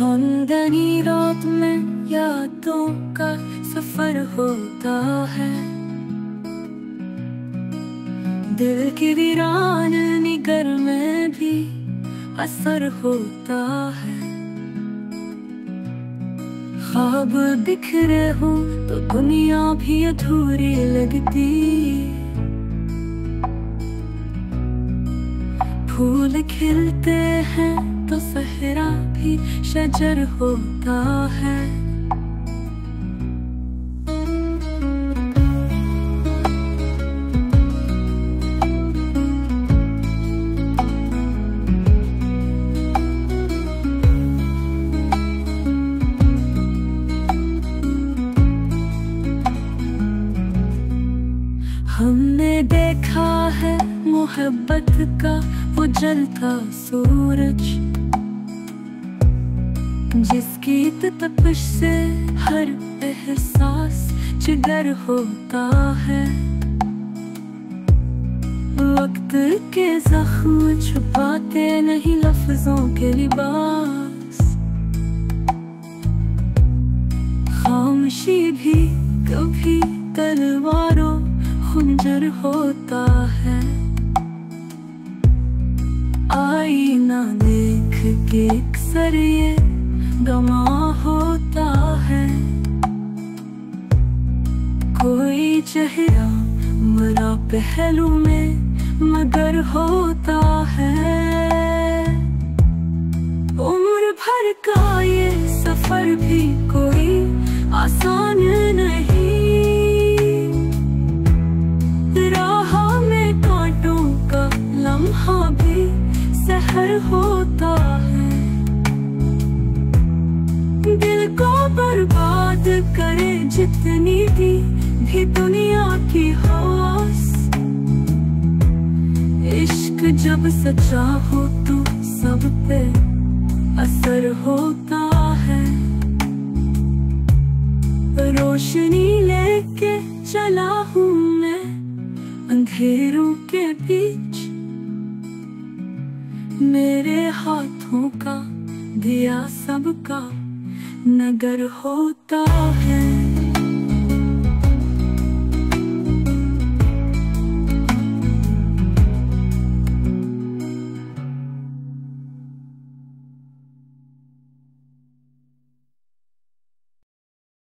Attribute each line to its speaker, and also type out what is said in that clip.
Speaker 1: धुंधनी रात में यादों का सफर होता है। दिल की वीरान निगर में भी असर होता है। ख्वाब बिखरे हो तो दुनिया भी अधूरी लगती। फूल खिलते हैं तो सहरा भी शजर होता है। हमने देखा है मोहब्बत का वो जलता सूरज, जिसकी तपिश से हर एहसास जिगर होता है। वक्त के जख्म छुपाते नहीं लफ्जों के लिबास। खामोशी भी कभी तलवारों खंजर होता है। आईना देख के अक्सर ये गमा होता है। कोई चेहरा मरा पहलू में मगर होता है। उम्र भर का ये सफर भी कोई आसान नहीं। राह में कांटों का लम्हा भी सहर होता है। दिल को बर्बाद करे जितनी भी दुनिया की होश। इश्क जब सच्चा हो तो सब पे असर होता है। रोशनी लेके चला हूँ मैं अंधेरों के बीच। मेरे हाथों का दिया सबका नगर होता है।